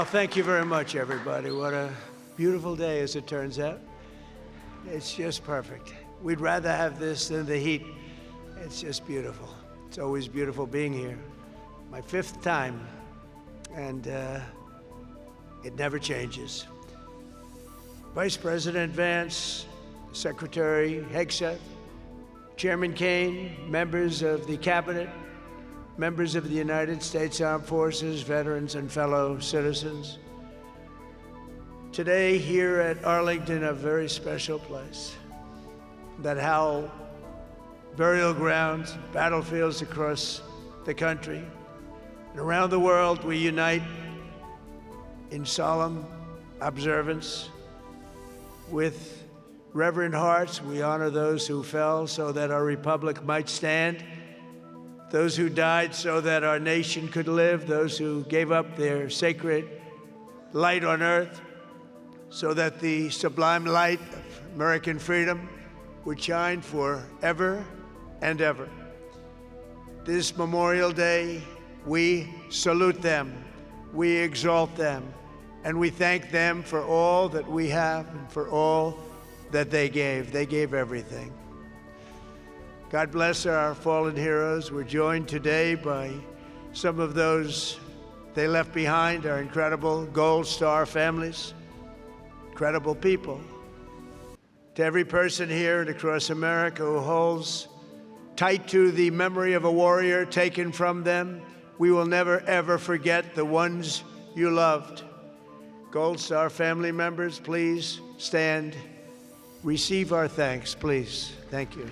Well, thank you very much, everybody. What a beautiful day, as it turns out. It's just perfect. We'd rather have this than the heat. It's just beautiful. It's always beautiful being here. My 5th time, and it never changes. Vice President Vance, Secretary Hegseth, Chairman Kaine, members of the Cabinet, members of the United States Armed Forces, veterans, and fellow citizens. Today, here at Arlington, a very special place that held burial grounds, battlefields across the country. And around the world, we unite in solemn observance. With reverent hearts, we honor those who fell so that our republic might stand, those who died so that our nation could live, those who gave up their sacred light on earth so that the sublime light of American freedom would shine forever and ever. This Memorial Day, we salute them, we exalt them, and we thank them for all that we have and for all that they gave. They gave everything. God bless our fallen heroes. We're joined today by some of those they left behind, our incredible Gold Star families, incredible people. To every person here and across America who holds tight to the memory of a warrior taken from them, we will never, ever forget the ones you loved. Gold Star family members, please stand. Receive our thanks, please. Thank you.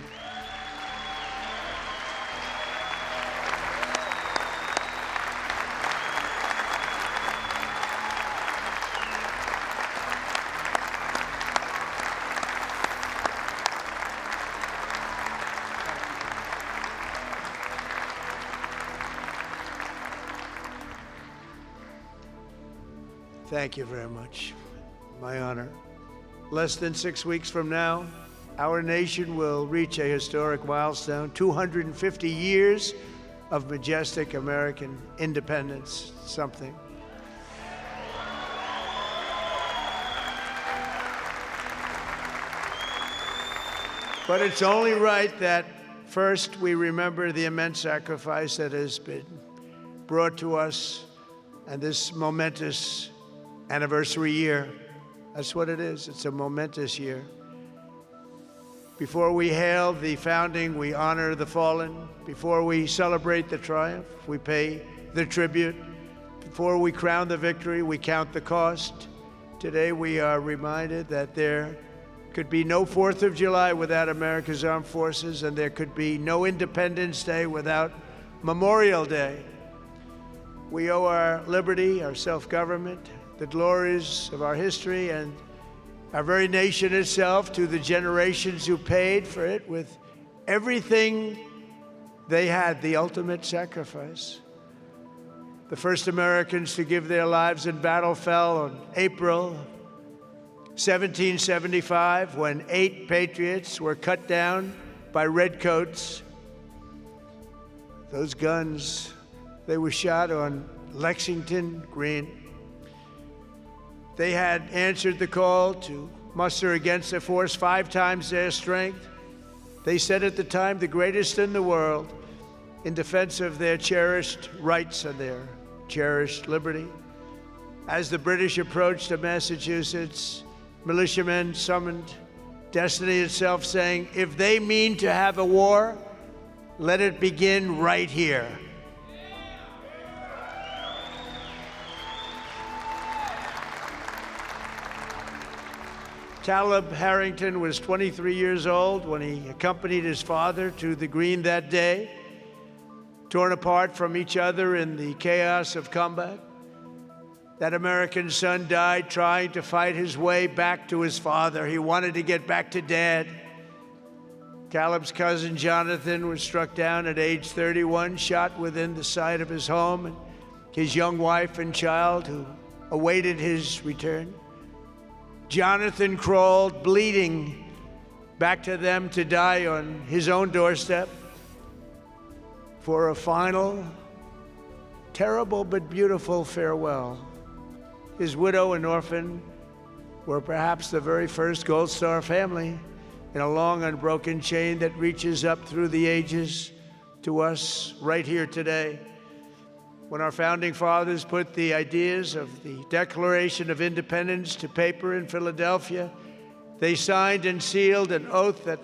Thank you very much. My honor. Less than 6 weeks from now, our nation will reach a historic milestone, 250 years of majestic American independence, something. But it's only right that first we remember the immense sacrifice that has been brought to us and this momentous anniversary year. That's what it is. It's a momentous year. Before we hail the founding, we honor the fallen. Before we celebrate the triumph, we pay the tribute. Before we crown the victory, we count the cost. Today, we are reminded that there could be no 4th of July without America's armed forces, and there could be no Independence Day without Memorial Day. We owe our liberty, our self-government, the glories of our history and our very nation itself to the generations who paid for it with everything they had, the ultimate sacrifice. The first Americans to give their lives in battle fell on April 1775, when 8 patriots were cut down by redcoats. Those guns, they were shot on Lexington Green. They had answered the call to muster against a force 5 times their strength. They said at the time, the greatest in the world, in defense of their cherished rights and their cherished liberty. As the British approached to Massachusetts, militiamen summoned destiny itself, saying, if they mean to have a war, let it begin right here. Caleb Harrington was 23 years old when he accompanied his father to the Green that day. Torn apart from each other in the chaos of combat, that American son died trying to fight his way back to his father. He wanted to get back to Dad. Caleb's cousin Jonathan was struck down at age 31, shot within the sight of his home, and his young wife and child who awaited his return. Jonathan crawled, bleeding, back to them to die on his own doorstep for a final, terrible but beautiful farewell. His widow and orphan were perhaps the very first Gold Star family in a long, unbroken chain that reaches up through the ages to us right here today. When our founding fathers put the ideas of the Declaration of Independence to paper in Philadelphia, they signed and sealed an oath that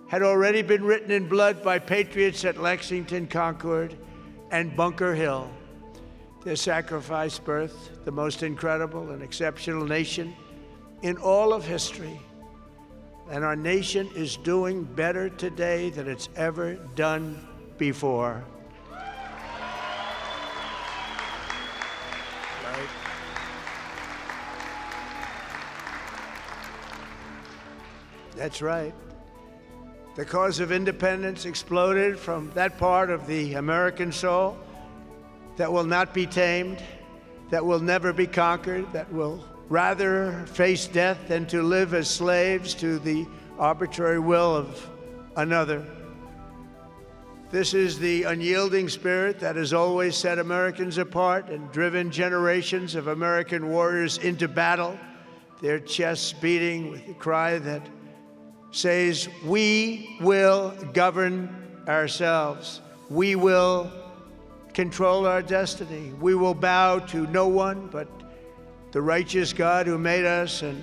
had already been written in blood by patriots at Lexington, Concord, and Bunker Hill. Their sacrifice birthed the most incredible and exceptional nation in all of history. And our nation is doing better today than it's ever done before. Right? That's right. The cause of independence exploded from that part of the American soul that will not be tamed, that will never be conquered, that will rather face death than to live as slaves to the arbitrary will of another. This is the unyielding spirit that has always set Americans apart and driven generations of American warriors into battle, their chests beating with the cry that says, "We will govern ourselves. We will control our destiny. We will bow to no one but the righteous God who made us and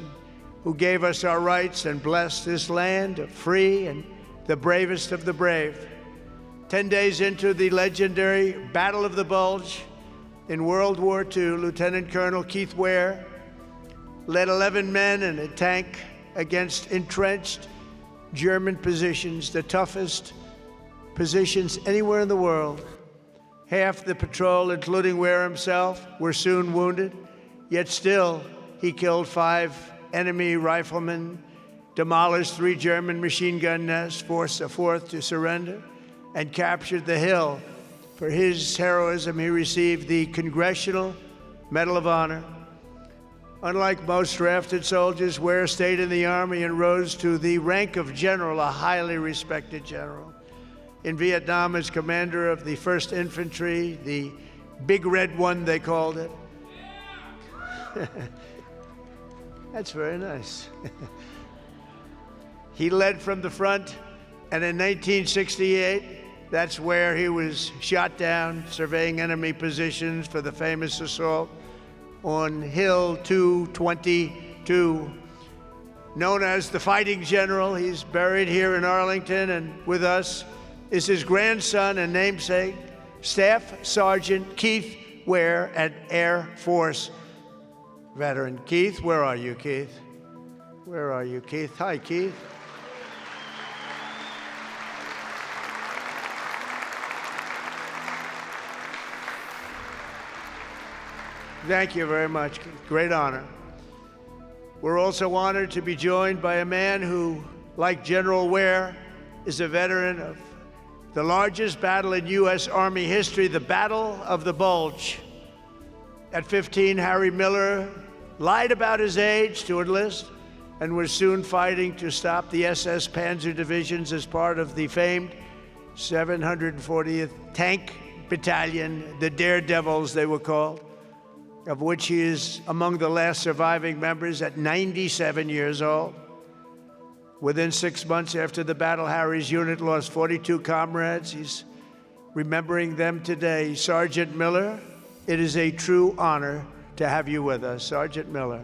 who gave us our rights and blessed this land of free and the bravest of the brave." 10 days into the legendary Battle of the Bulge in World War II, Lieutenant Colonel Keith Ware led 11 men and a tank against entrenched German positions, the toughest positions anywhere in the world. Half the patrol, including Ware himself, were soon wounded, yet still he killed 5 enemy riflemen, demolished 3 German machine gun nests, forced a 4th to surrender, and captured the hill. For his heroism, he received the Congressional Medal of Honor. Unlike most drafted soldiers, Ware stayed in the Army and rose to the rank of general, a highly respected general. In Vietnam, as commander of the 1st Infantry, the Big Red One, they called it. That's very nice. He led from the front, and in 1968, that's where he was shot down, surveying enemy positions for the famous assault on Hill 222. Known as the Fighting General, he's buried here in Arlington, and with us is his grandson and namesake, Staff Sergeant Keith Ware, an Air Force veteran. Keith, where are you, Keith? Where are you, Keith? Hi, Keith. Thank you very much. Great honor. We're also honored to be joined by a man who, like General Ware, is a veteran of the largest battle in U.S. Army history, the Battle of the Bulge. At 15, Harry Miller lied about his age to enlist and was soon fighting to stop the SS Panzer divisions as part of the famed 740th Tank Battalion, the Daredevils they were called, of which he is among the last surviving members at 97 years old. Within 6 months after the battle, Harry's unit lost 42 comrades. He's remembering them today. Sergeant Miller, it is a true honor to have you with us. Sergeant Miller.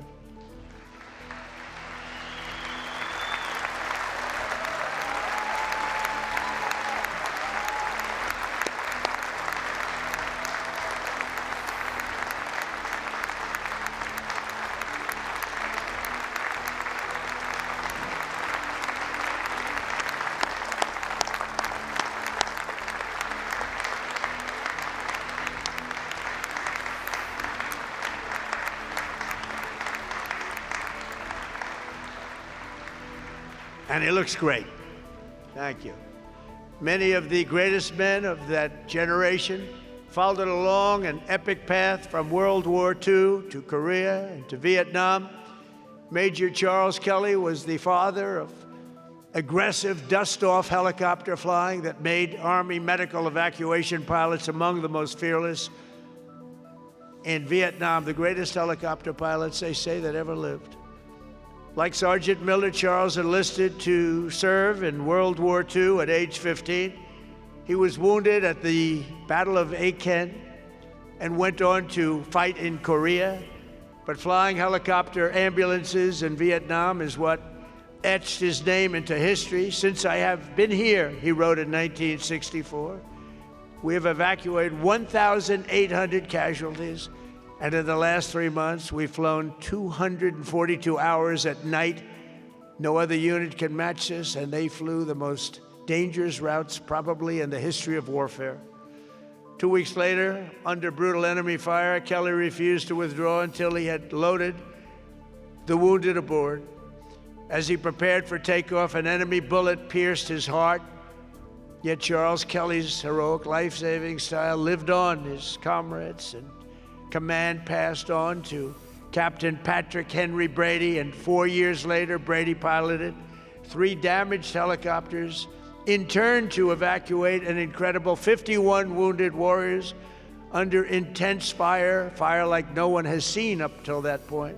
And he looks great. Thank you. Many of the greatest men of that generation followed along an epic path from World War II to Korea and to Vietnam. Major Charles Kelly was the father of aggressive dust-off helicopter flying that made Army medical evacuation pilots among the most fearless in Vietnam, the greatest helicopter pilots, they say, that ever lived. Like Sergeant Miller, Charles enlisted to serve in World War II at age 15. He was wounded at the Battle of Aachen and went on to fight in Korea. But flying helicopter ambulances in Vietnam is what etched his name into history. Since I have been here, he wrote in 1964, we have evacuated 1,800 casualties, and in the last 3 months, we've flown 242 hours at night. No other unit can match this, and they flew the most dangerous routes probably in the history of warfare. 2 weeks later, under brutal enemy fire, Kelly refused to withdraw until he had loaded the wounded aboard. As he prepared for takeoff, an enemy bullet pierced his heart. Yet Charles Kelly's heroic life-saving style lived on. His comrades and command passed on to Captain Patrick Henry Brady, and 4 years later, Brady piloted 3 damaged helicopters in turn to evacuate an incredible 51 wounded warriors under intense fire like no one has seen up till that point.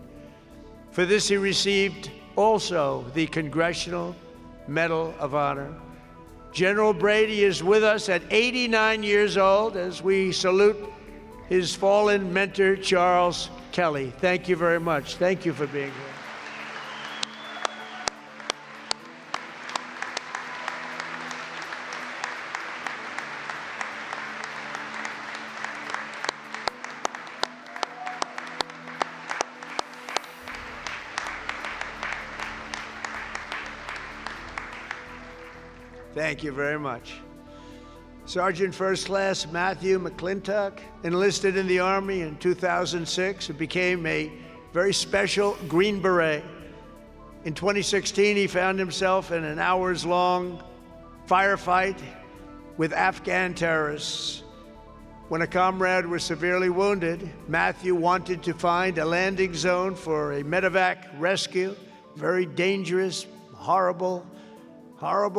For this, he received also the Congressional Medal of Honor. General Brady is with us at 89 years old as we salute his fallen mentor, Charles Kelly. Thank you very much. Thank you for being here. Thank you very much. Sergeant First Class Matthew McClintock enlisted in the Army in 2006 and became a very special Green Beret. In 2016, he found himself in an hours-long firefight with Afghan terrorists. When a comrade was severely wounded, Matthew wanted to find a landing zone for a medevac rescue. Very dangerous, horrible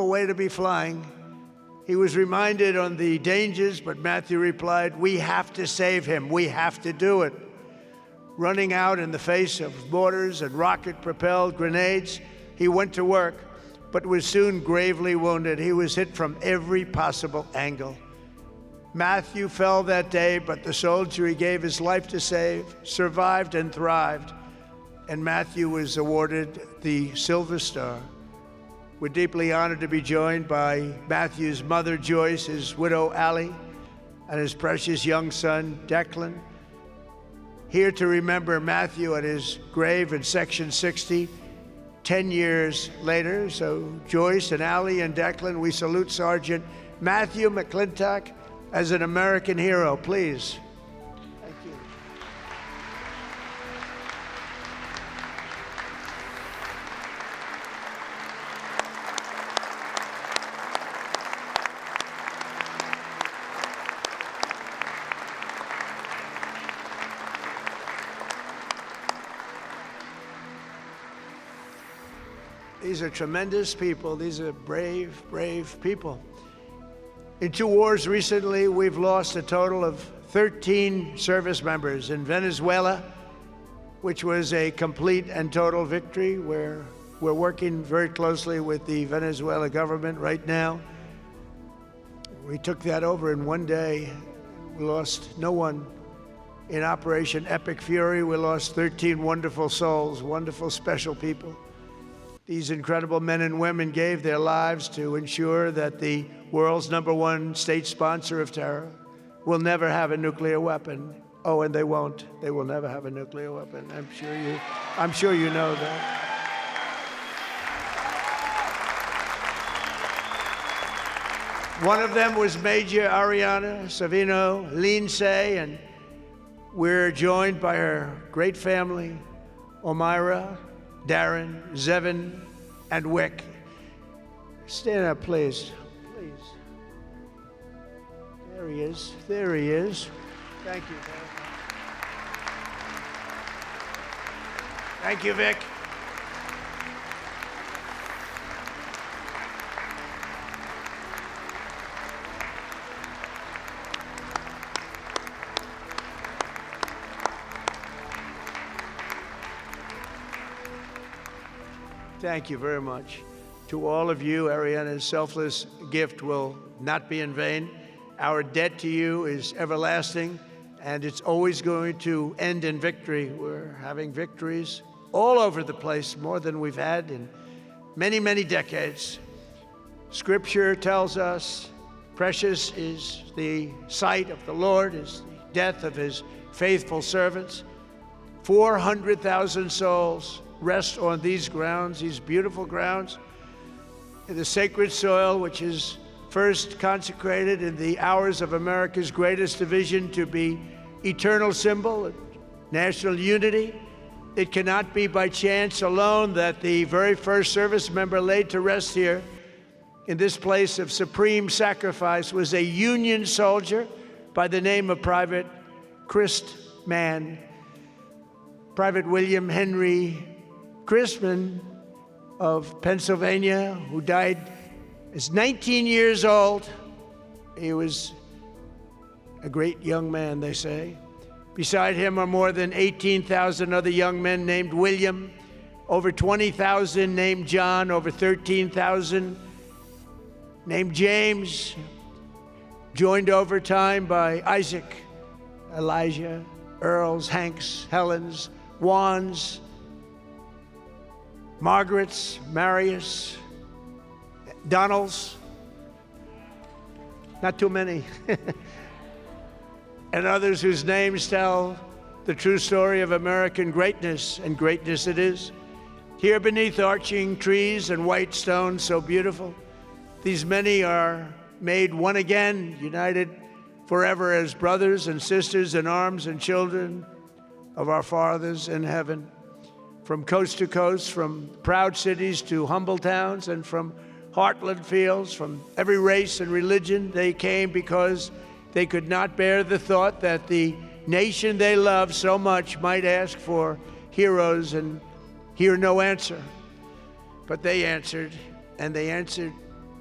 way to be flying. He was reminded on the dangers, but Matthew replied, "We have to save him. We have to do it." Running out in the face of mortars and rocket-propelled grenades, he went to work, but was soon gravely wounded. He was hit from every possible angle. Matthew fell that day, but the soldier he gave his life to save survived and thrived, and Matthew was awarded the Silver Star. We're deeply honored to be joined by Matthew's mother, Joyce, his widow, Allie, and his precious young son, Declan. Here to remember Matthew at his grave in Section 60, 10 years later. So Joyce and Allie and Declan, we salute Sergeant Matthew McClintock as an American hero, please. Thank you. These are tremendous people. These are brave, brave people. In 2 wars recently, we've lost a total of 13 service members. In Venezuela, which was a complete and total victory, where we're working very closely with the Venezuela government right now. We took that over in 1 day. We lost no one. In Operation Epic Fury, we lost 13 wonderful souls, wonderful, special people. These incredible men and women gave their lives to ensure that the world's #1 state sponsor of terror will never have a nuclear weapon. Oh, and they won't. They will never have a nuclear weapon. I'm sure you know that. One of them was Major Ariana Savino Lindsay, and we're joined by her great family, Omira, Darren, Zevin, and Wick. Stand up, please. Please. There he is. There he is. Thank you. Thank you, Vic. Thank you very much. To all of you, Ariana's selfless gift will not be in vain. Our debt to you is everlasting, and it's always going to end in victory. We're having victories all over the place, more than we've had in many, many decades. Scripture tells us, precious is the sight of the Lord, is the death of his faithful servants. 400,000 souls rest on these grounds, these beautiful grounds, in the sacred soil which is first consecrated in the hours of America's greatest division to be eternal symbol of national unity. It cannot be by chance alone that the very first service member laid to rest here in this place of supreme sacrifice was a Union soldier by the name of Private Christman, Private William Henry Christman of Pennsylvania, who died as 19 years old. He was a great young man, they say. Beside him are more than 18,000 other young men named William, over 20,000 named John, over 13,000 named James, joined over time by Isaac, Elijah, Earls, Hanks, Helens, Wands, Margarets, Marius, Donalds, not too many, and others whose names tell the true story of American greatness, and greatness it is. Here beneath arching trees and white stones so beautiful, these many are made one again, united forever as brothers and sisters in arms and children of our fathers in heaven. From coast to coast, from proud cities to humble towns, and from heartland fields, from every race and religion, they came because they could not bear the thought that the nation they loved so much might ask for heroes and hear no answer. But they answered, and they answered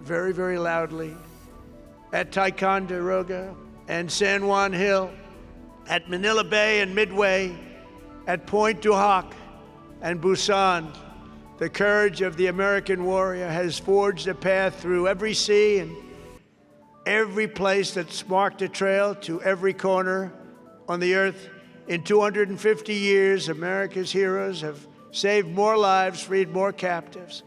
very, very loudly at Ticonderoga and San Juan Hill, at Manila Bay and Midway, at Point du Hoc and Busan. The courage of the American warrior has forged a path through every sea and every place that's marked a trail to every corner on the earth. In 250 years, America's heroes have saved more lives, freed more captives,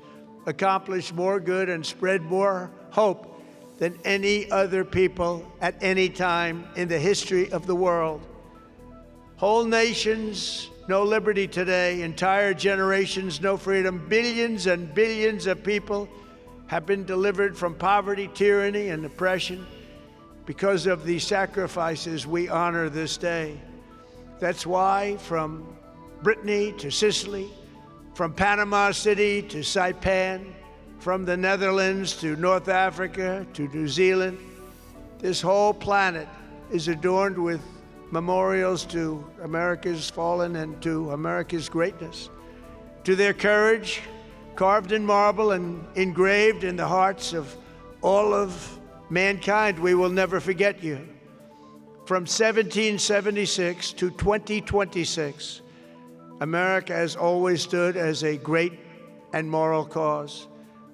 accomplished more good, and spread more hope than any other people at any time in the history of the world. Whole nations, no liberty today. Entire generations, no freedom. Billions and billions of people have been delivered from poverty, tyranny, and oppression because of the sacrifices we honor this day. That's why from Brittany to Sicily, from Panama City to Saipan, from the Netherlands to North Africa to New Zealand, this whole planet is adorned with memorials to America's fallen and to America's greatness. To their courage, carved in marble and engraved in the hearts of all of mankind, we will never forget you. From 1776 to 2026, America has always stood as a great and moral cause.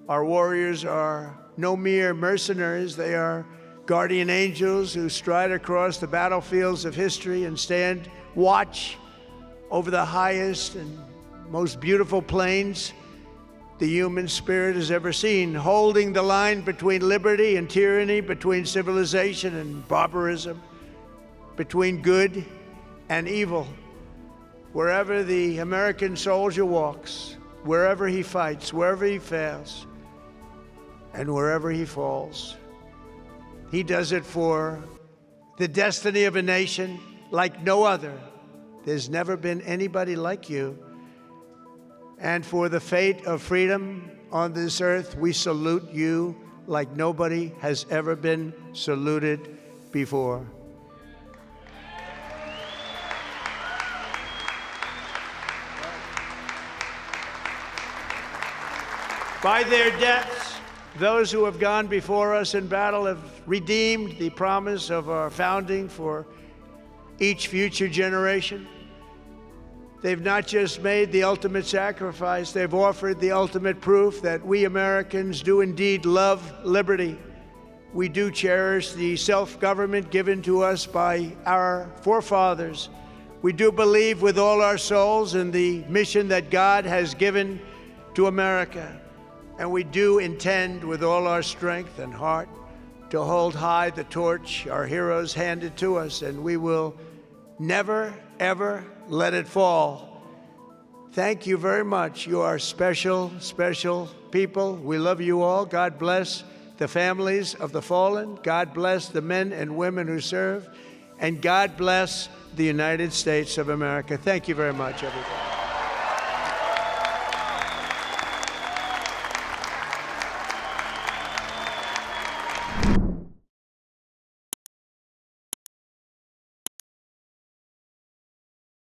Our warriors are no mere mercenaries. They are guardian angels who stride across the battlefields of history and stand watch over the highest and most beautiful plains the human spirit has ever seen, holding the line between liberty and tyranny, between civilization and barbarism, between good and evil. Wherever the American soldier walks, wherever he fights, wherever he fails, and wherever he falls, he does it for the destiny of a nation like no other. There's never been anybody like you. And for the fate of freedom on this earth, we salute you like nobody has ever been saluted before. By their deaths, those who have gone before us in battle have redeemed the promise of our founding for each future generation. They've not just made the ultimate sacrifice, they've offered the ultimate proof that we Americans do indeed love liberty. We do cherish the self-government given to us by our forefathers. We do believe with all our souls in the mission that God has given to America. And we do intend with all our strength and heart to hold high the torch our heroes handed to us, and we will never, ever let it fall. Thank you very much. You are special, special people. We love you all. God bless the families of the fallen. God bless the men and women who serve. And God bless the United States of America. Thank you very much, everybody.